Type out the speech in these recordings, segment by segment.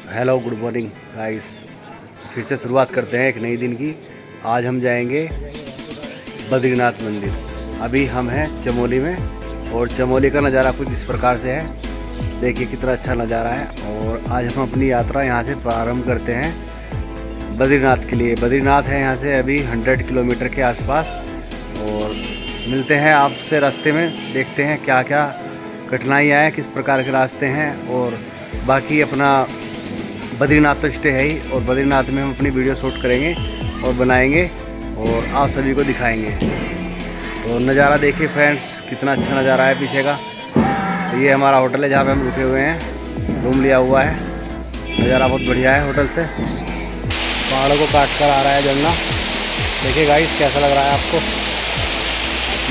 Hello good morning guys. फिर से शुरुआत करते हैं एक नई दिन की। आज हम जाएंगे बद्रीनाथ मंदिर। अभी हम हैं चमोली में और चमोली का नज़ारा कुछ इस प्रकार से है। देखिए कितना अच्छा नज़ारा है। और आज हम अपनी यात्रा यहाँ से प्रारंभ करते हैं बद्रीनाथ के लिए। बद्रीनाथ है यहाँ से अभी 100 किलोमीटर के आसपास। और मिलते हैं आपसे रास्ते में, देखते हैं क्या क्या कठिनाइयाँ हैं, किस प्रकार के रास्ते हैं। और बाकी अपना बद्रीनाथ तो स्टे है ही, और बद्रीनाथ में हम अपनी वीडियो शूट करेंगे और बनाएंगे और आप सभी को दिखाएंगे। तो नज़ारा देखिए फ्रेंड्स, कितना अच्छा नज़ारा है पीछे का। ये हमारा होटल है जहाँ पे हम रुके हुए हैं, रूम लिया हुआ है। नज़ारा बहुत बढ़िया है होटल से। पहाड़ों को काट कर आ रहा है झरना। देखिए गाइस कैसा लग रहा है आपको।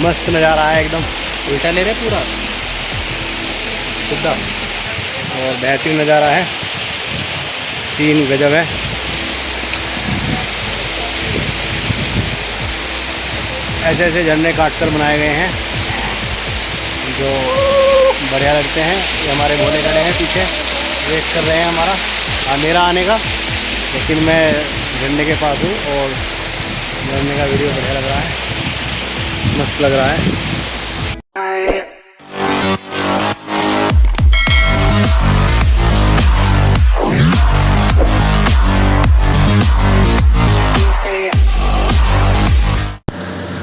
मस्त नज़ारा है एकदम। उल्टा ले रहे पूरा सीधा और बेहतरीन नज़ारा है। 3 गजब है। ऐसे ऐसे झरने काट कर बनाए गए हैं जो बढ़िया लगते हैं। ये हमारे भोले खड़े हैं पीछे, वेट कर रहे हैं हमारा मेरा आने का। लेकिन मैं झरने के पास हूँ और झरने का वीडियो बढ़िया लग रहा है, मस्त लग रहा है।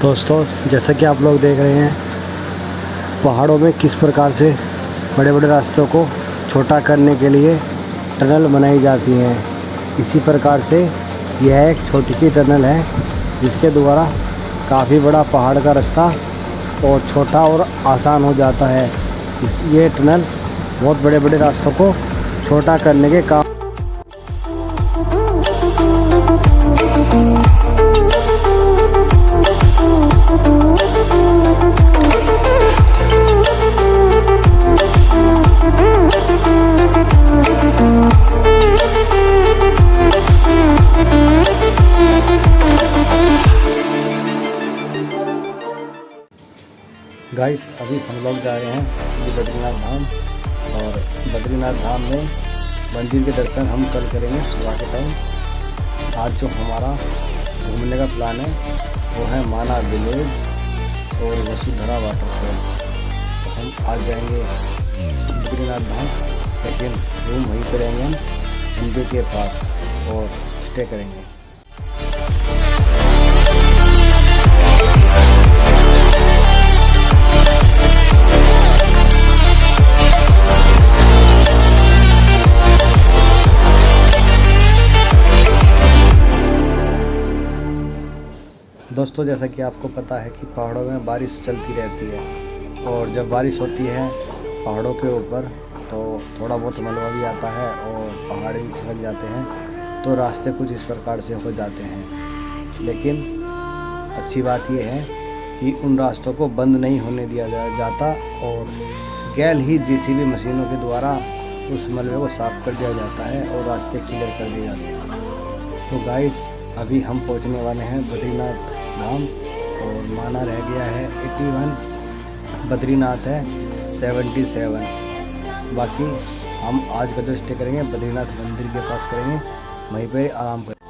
दोस्तों जैसा कि आप लोग देख रहे हैं, पहाड़ों में किस प्रकार से बड़े बड़े रास्तों को छोटा करने के लिए टनल बनाई जाती हैं। इसी प्रकार से यह एक छोटी सी टनल है जिसके द्वारा काफ़ी बड़ा पहाड़ का रास्ता और छोटा और आसान हो जाता है। ये टनल बहुत बड़े बड़े रास्तों को छोटा करने के काम गाइस। अभी हम लोग जा रहे हैं श्री बद्रीनाथ धाम, और बद्रीनाथ धाम में मंदिर के दर्शन हम कल करेंगे सुबह के टाइम। आज जो हमारा घूमने का प्लान है वो है माना विलेज और वसुधरा वाटरफॉल। तो हम आज जाएंगे बद्रीनाथ धाम, लेकिन रूम वहीं पर रहेंगे हम मंदिर के पास और स्टे करेंगे। दोस्तों जैसा कि आपको पता है कि पहाड़ों में बारिश चलती रहती है, और जब बारिश होती है पहाड़ों के ऊपर तो थोड़ा बहुत मलबा भी आता है और पहाड़ भी खिसक जाते हैं। तो रास्ते कुछ इस प्रकार से हो जाते हैं। लेकिन अच्छी बात यह है कि उन रास्तों को बंद नहीं होने दिया जाता, और गैल ही जेसीबी मशीनों के द्वारा उस मलबे को साफ कर दिया जाता है और रास्ते क्लियर कर दिए जाते हैं। तो गाइस अभी हम पहुंचने वाले हैं बद्रीनाथ धाम, और माना रह गया है 81, बद्रीनाथ है 77। बाकी हम आज का जो स्टे करेंगे बद्रीनाथ मंदिर के पास करेंगे, वहीं पे आराम करेंगे।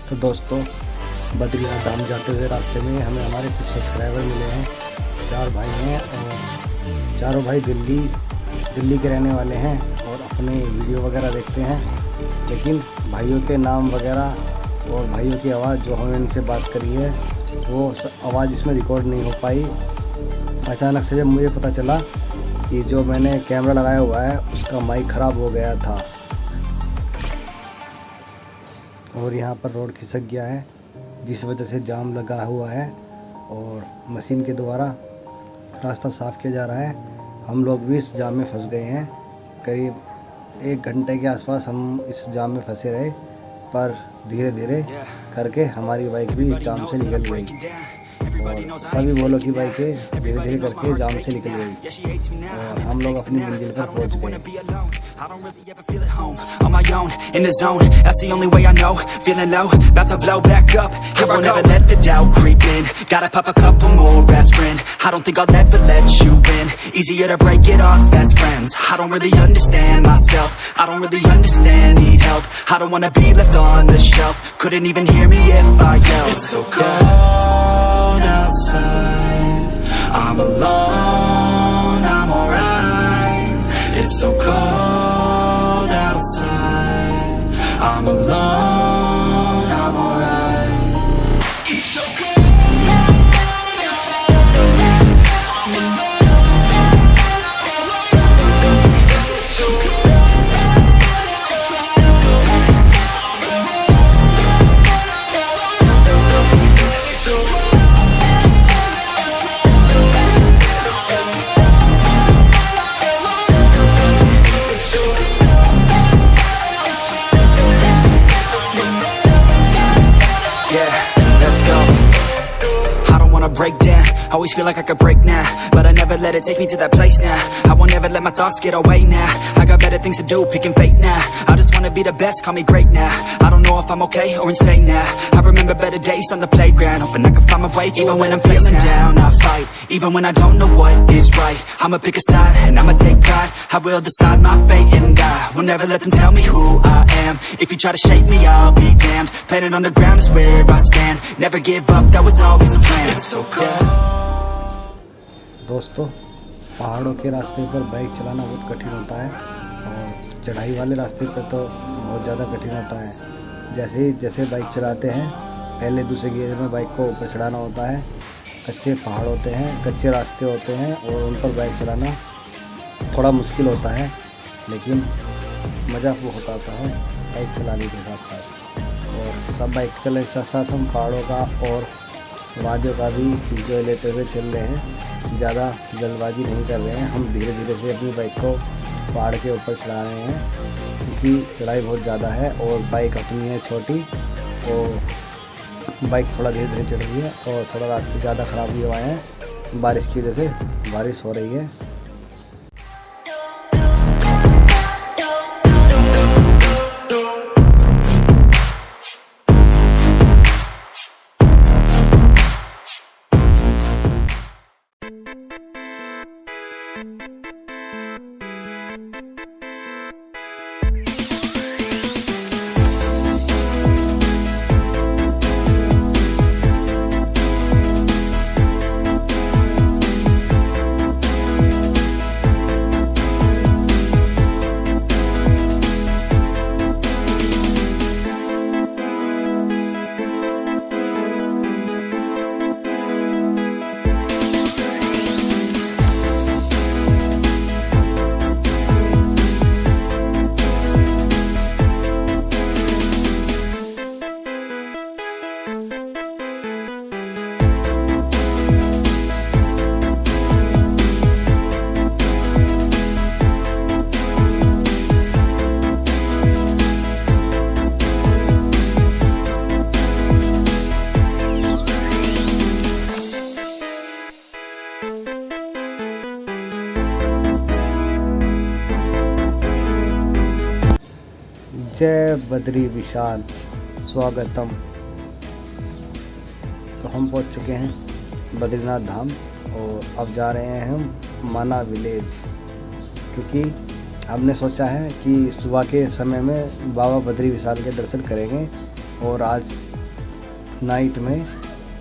तो दोस्तों बद्रीनाथ धाम जाते हुए रास्ते में हमें हमारे कुछ सब्सक्राइबर मिले हैं। 4 भाई हैं और चारों भाई दिल्ली के रहने वाले हैं और अपने वीडियो वगैरह देखते हैं, लेकिन भाइयों के नाम वगैरह और भाइयों की आवाज़ जो हमने इनसे बात करी है वो आवाज़ इसमें रिकॉर्ड नहीं हो पाई। अचानक से जब मुझे पता चला कि जो मैंने कैमरा लगाया हुआ है उसका माइक ख़राब हो गया था और यहाँ पर रोड खिसक गया है, जिस वजह से जाम लगा हुआ है और मशीन के द्वारा रास्ता साफ़ किया जा रहा है। हम लोग भी इस जाम में फंस गए हैं। करीब 1 घंटे के आसपास हम इस जाम में फंसे रहे, पर धीरे धीरे करके हमारी बाइक भी इस जाम से निकल गई और सभी बोलो की बाइकें धीरे धीरे करके जाम से निकल गई और हम लोग अपनी मंजिल पर पहुंच गए। I don't really ever feel at home, on my own, in the zone, that's the only way I know, feeling low, about to blow back up, here I never let the doubt creep in, gotta pop a couple more aspirin, I don't think I'll ever let you in, easier to break it off best friends, I don't really understand myself, I don't really understand, need help, I don't wanna be left on the shelf, couldn't even hear me if I yelled, it's so cold outside, I'm alone, I'm alright, it's so cold outside, I'm alone, I'm alright. It's so cold outside, I'm alone, it's so cold outside, it's so cold. Break down, always feel like I could break now, but I never let it take me to that place now. I won't ever let my thoughts get away now. I got better things to do, picking fate now. I just wanna be the best, call me great now. I don't know if I'm okay or insane now. I remember better days on the playground, hoping I can find my way. Even when I'm feeling down, I fight. Even when I don't know what is right, I'ma pick a side and I'ma take pride. I will decide my fate and I will never let them tell me who I am. If you try to shake me, I'll be damned. Planet on the ground is where I stand. Never give up, that was always the plan. It's so cold. दोस्तों, पहाड़ों के रास्ते पर bike चलाना बहुत कठिन होता है और चढ़ाई वाले रास्ते पर तो बहुत ज़्यादा कठिन होता है। जैसे बाइक चलाते हैं, पहले दूसरे गियर में बाइक को ऊपर चढ़ाना होता है। कच्चे पहाड़ होते हैं, कच्चे रास्ते होते हैं और उन पर बाइक चलाना थोड़ा मुश्किल होता है, लेकिन मज़ा बहुत आता है बाइक चलाने के साथ साथ। और सब बाइक चलाने के साथ साथ हम पहाड़ों का और वादियों का भी इंजॉय लेते हुए चल रहे हैं। ज़्यादा जल्दबाजी नहीं कर रहे हैं, हम धीरे धीरे से अपनी बाइक को पहाड़ के ऊपर चला रहे हैं, क्योंकि चढ़ाई बहुत ज़्यादा है और बाइक अपनी है छोटी, तो बाइक थोड़ा धीरे धीरे चढ़ रही है और थोड़ा रास्ते ज़्यादा ख़राब भी हुए हैं बारिश की वजह से। बारिश हो रही है। जय बद्री विशाल, स्वागतम। तो हम पहुंच चुके हैं बद्रीनाथ धाम और अब जा रहे हैं हम माना विलेज, क्योंकि हमने सोचा है कि सुबह के समय में बाबा बद्री विशाल के दर्शन करेंगे और आज नाइट में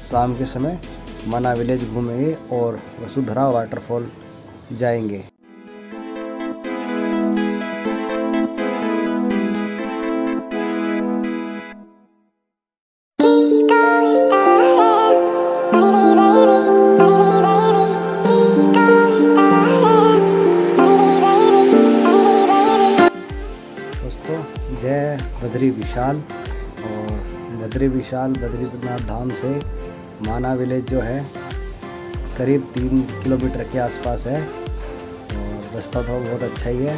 शाम के समय माना विलेज घूमेंगे और वसुधरा वाटरफॉल जाएंगे। दोस्तों, जय बद्री विशाल। और बद्री विशाल बद्रीनाथ धाम से माना विलेज जो है करीब 3 किलोमीटर के आसपास है और रास्ता तो बहुत अच्छा ही है।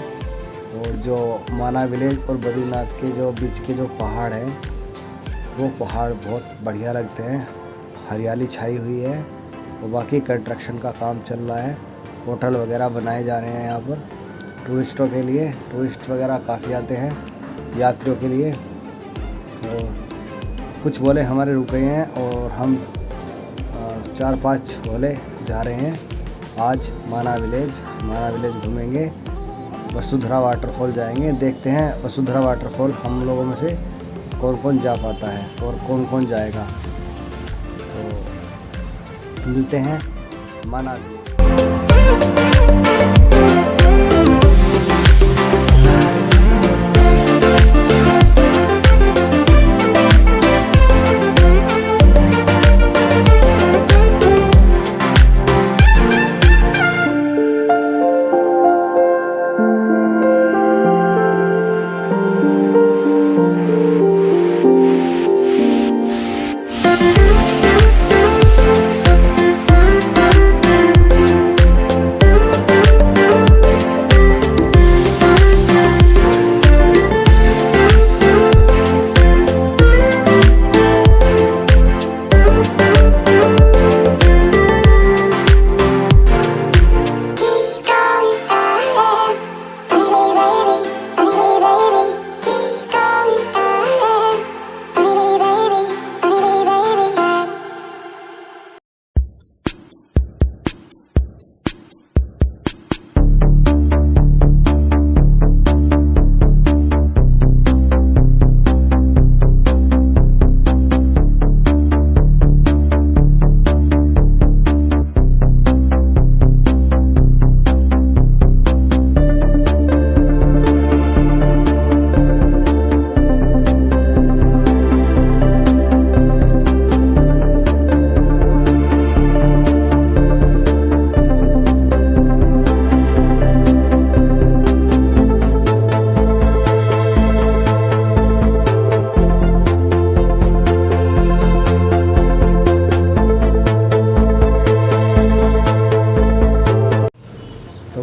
और जो माना विलेज और बद्रीनाथ के जो बीच के जो पहाड़ हैं वो पहाड़ बहुत बढ़िया लगते हैं, हरियाली छाई हुई है। और बाकी कंस्ट्रक्शन का काम चल रहा है, होटल वगैरह बनाए जा रहे हैं यहाँ पर टूरिस्टों के लिए। टूरिस्ट वगैरह काफ़ी आते हैं यात्रियों के लिए। और कुछ बोले हमारे रुके हैं और हम 4-5 बोले जा रहे हैं आज माना विलेज घूमेंगे। वसुंधरा वाटरफॉल जाएंगे, देखते हैं वसुंधरा वाटरफॉल हम लोगों में से कौन कौन जा पाता है और कौन कौन जाएगा। तो मिलते हैं माना विलेज।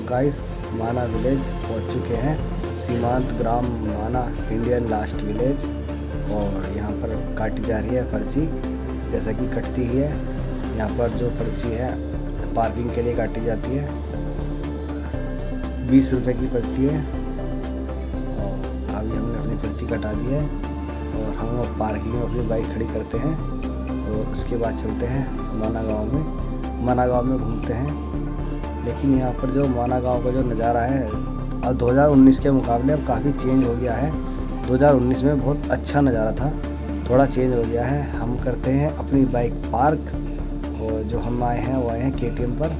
गाइस माना विलेज पहुंच चुके हैं, सीमांत ग्राम माना इंडियन लास्ट विलेज। और यहाँ पर काटी जा रही है पर्ची, जैसा कि कटती ही है। यहाँ पर जो पर्ची है पार्किंग के लिए काटी जाती है, 20 रुपये की पर्ची है। और अभी हमने अपनी पर्ची कटा दी है और हम अब पार्किंग में अपनी बाइक खड़ी करते हैं और उसके बाद चलते हैं माना गाँव में घूमते हैं। लेकिन यहाँ पर जो माना गाँव का जो नज़ारा है अब 2019 के मुकाबले अब काफ़ी चेंज हो गया है। 2019 में बहुत अच्छा नज़ारा था, थोड़ा चेंज हो गया है। हम करते हैं अपनी बाइक पार्क और जो हम आए हैं वो आए हैं KTM पर।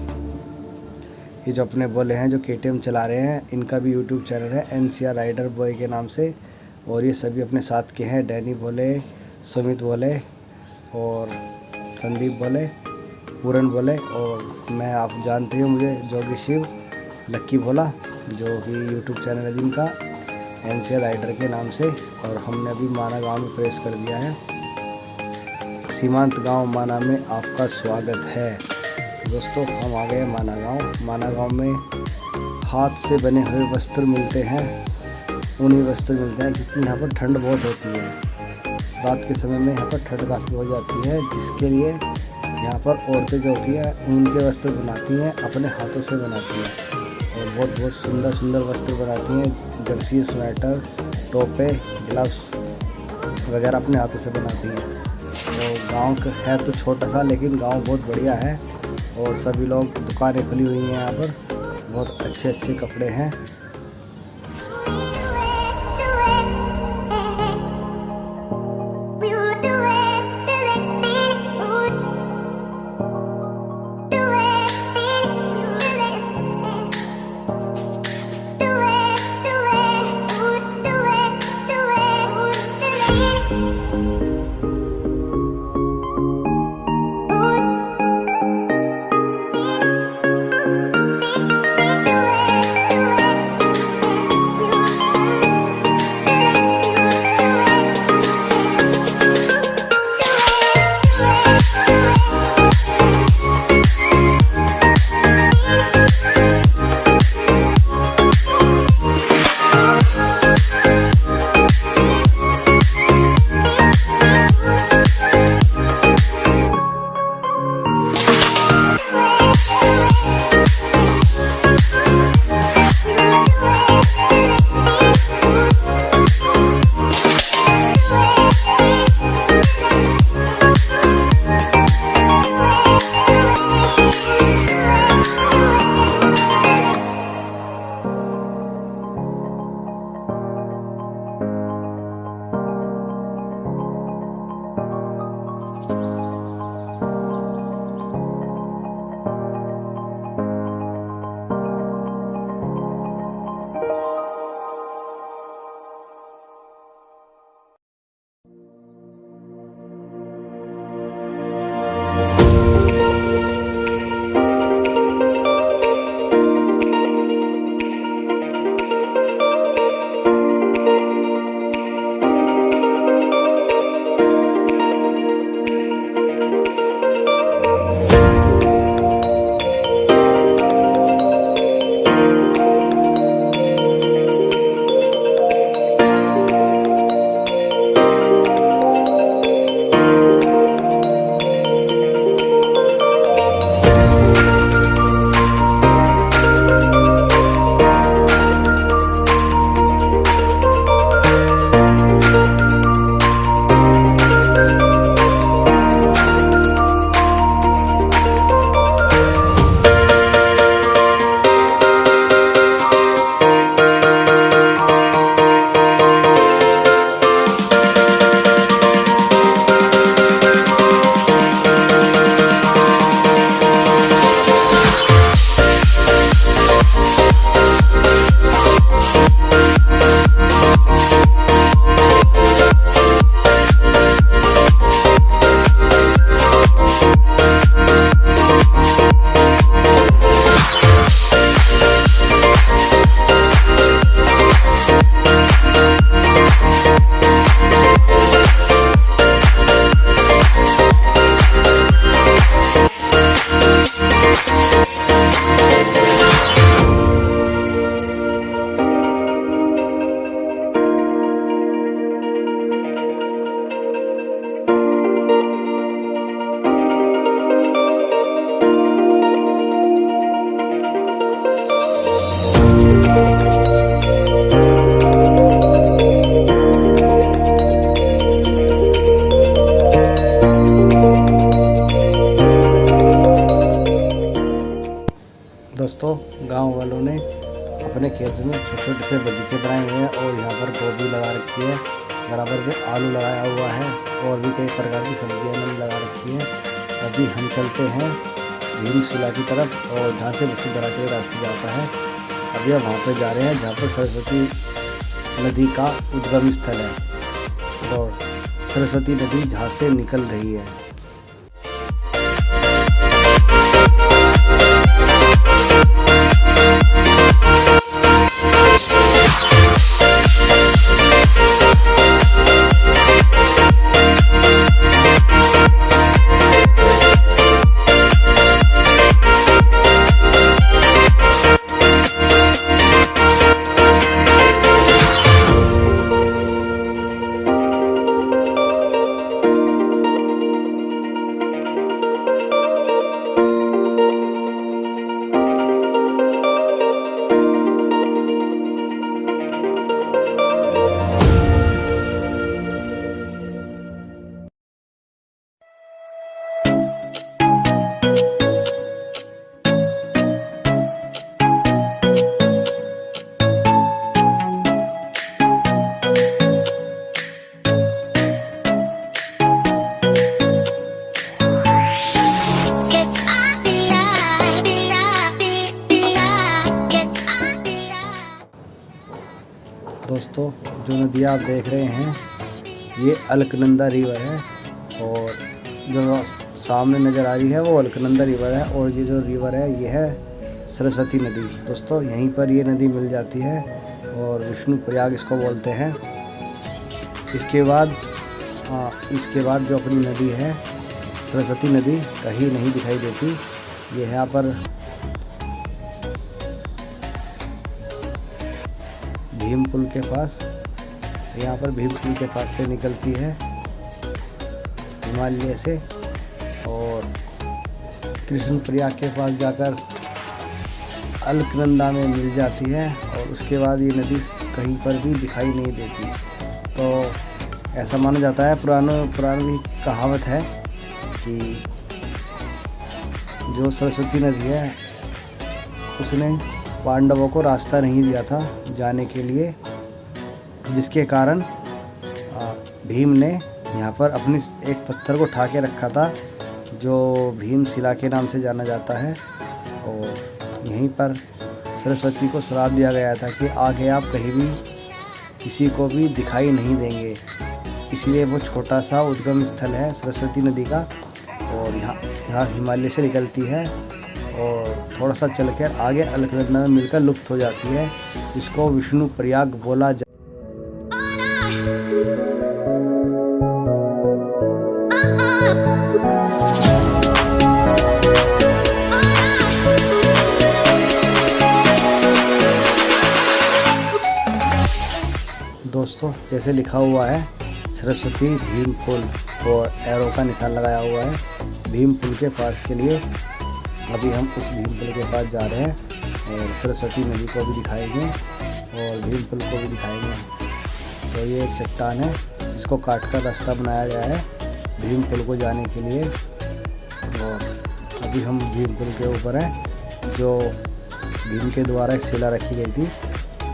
ये जो अपने बोले हैं जो KTM चला रहे हैं, इनका भी YouTube चैनल है NCR राइडर बॉय के नाम से। और ये सभी अपने साथ के हैं, डैनी बोले, सुमित बोले और संदीप बोले, पूरन बोले। और मैं आप जानते हो मुझे जोगी शिव, लक्की भोला, जो कि यूट्यूब चैनल है जिनका NCR राइडर के नाम से। और हमने अभी माना गांव में प्रवेश कर दिया है। सीमांत गांव माना में आपका स्वागत है। तो दोस्तों हम आ गए माना गांव। माना गांव में हाथ से बने हुए वस्त्र मिलते हैं, ऊनी वस्त्र मिलते हैं, क्योंकि यहाँ पर ठंड बहुत होती है। रात के समय में यहाँ पर ठंड काफ़ी हो जाती है, जिसके लिए यहाँ पर औरतें जो होती हैं ऊन के वस्त्र बनाती हैं, अपने हाथों से बनाती हैं। और बहुत सुंदर वस्त्र बनाती हैं, जर्सी, स्वेटर, टोपे, ग्लव्स वगैरह अपने हाथों से बनाती हैं। तो गांव है तो छोटा सा, लेकिन गांव बहुत बढ़िया है। और सभी लोग दुकानें खुली हुई हैं यहाँ पर, बहुत अच्छे कपड़े हैं। से बगीचे बनाए हुए हैं और यहाँ पर गोभी लगा रखी है, बराबर में आलू लगाया हुआ है और भी कई प्रकार की सब्जियाँ मैंने लगा रखी है। अभी हम चलते हैं भीमशिला की तरफ और जहाँ से वसुंधरा के रास्ते जाता है। अभी हम वहाँ पर जा रहे हैं जहाँ पर सरस्वती नदी का उद्गम स्थल है और सरस्वती नदी जहाँ से निकल रही है। दोस्तों, जो नदी आप देख रहे हैं ये अलकनंदा रिवर है और जो सामने नज़र आ रही है वो अलकनंदा रिवर है और ये जो रिवर है ये है सरस्वती नदी। दोस्तों, यहीं पर ये नदी मिल जाती है और विष्णु प्रयाग इसको बोलते हैं। इसके बाद जो अपनी नदी है सरस्वती नदी कहीं नहीं दिखाई देती। ये यहाँ पर भीम पुल के पास, यहाँ पर भीम पुल के पास से निकलती है हिमालय से और कृष्ण प्रयाग के पास जाकर अलकनंदा में मिल जाती है और उसके बाद ये नदी कहीं पर भी दिखाई नहीं देती। तो ऐसा माना जाता है, पुरानी कहावत है कि जो सरस्वती नदी है उसने पांडवों को रास्ता नहीं दिया था जाने के लिए, जिसके कारण भीम ने यहाँ पर अपनी एक पत्थर को उठा के रखा था जो भीमशिला के नाम से जाना जाता है। और यहीं पर सरस्वती को श्राप दिया गया था कि आगे आप कहीं भी किसी को भी दिखाई नहीं देंगे, इसलिए वो छोटा सा उद्गम स्थल है सरस्वती नदी का और यहाँ हिमालय से निकलती है और थोड़ा सा चलकर आगे अलकनंदा में मिलकर लुप्त हो जाती है। इसको विष्णु प्रयाग बोला जा दोस्तों, जैसे लिखा हुआ है सरस्वती भीम पुल और एरो का निशान लगाया हुआ है भीम पुल के पास के लिए। अभी हम उस भीम पुल के पास जा रहे हैं और सरस्वती नदी को भी दिखाएंगे और भीम पुल को भी दिखाएंगे। तो ये एक चट्टान है जिसको काट कर रास्ता बनाया गया है भीम पुल को जाने के लिए। और अभी हम भीम पुल के ऊपर हैं जो भीम के द्वारा शिला रखी गई थी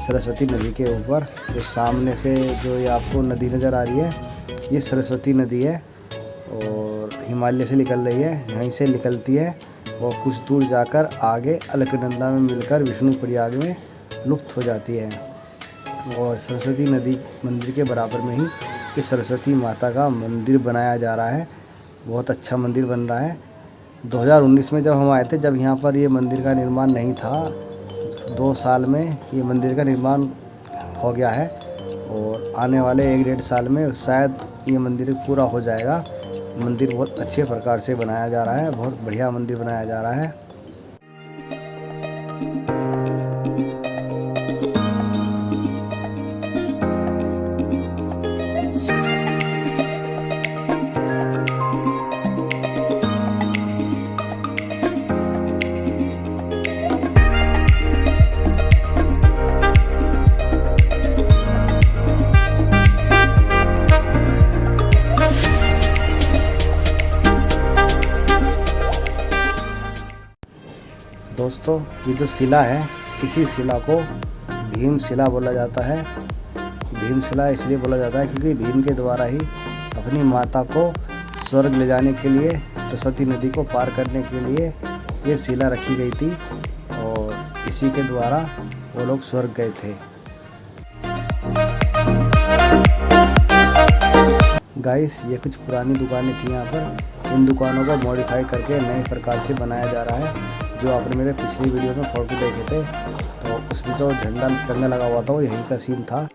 सरस्वती नदी के ऊपर। जो सामने से जो ये आपको नदी नज़र आ रही है ये सरस्वती नदी है और हिमालय से निकल रही है, यहीं से निकलती है और कुछ दूर जाकर आगे अलकनंदा में मिलकर विष्णु प्रयाग में लुप्त हो जाती है। और सरस्वती नदी मंदिर के बराबर में ही ये सरस्वती माता का मंदिर बनाया जा रहा है, बहुत अच्छा मंदिर बन रहा है। 2019 में जब हम आए थे, जब यहाँ पर ये मंदिर का निर्माण नहीं था, 2 साल में ये मंदिर का निर्माण हो गया है और आने वाले 1-1.5 साल में शायद ये मंदिर पूरा हो जाएगा। मंदिर बहुत अच्छे प्रकार से बनाया जा रहा है, बहुत बढ़िया मंदिर बनाया जा रहा है। दोस्तों, ये जो शिला है, इसी शिला को भीमशिला बोला जाता है। भीमशिला इसलिए बोला जाता है क्योंकि भीम के द्वारा ही अपनी माता को स्वर्ग ले जाने के लिए, सरस्वती नदी को पार करने के लिए ये शिला रखी गई थी और इसी के द्वारा वो लोग स्वर्ग गए थे। गाइस, ये कुछ पुरानी दुकानें थी यहाँ पर। इन दुकानों को मॉडिफाई करके नए प्रकार से बनाया जा रहा है। जो आपने मेरे पिछली वीडियो में फोटो देखे थे तो उसमें जो झंडा तिरंगा लगा हुआ था वो यहीं का सीन था।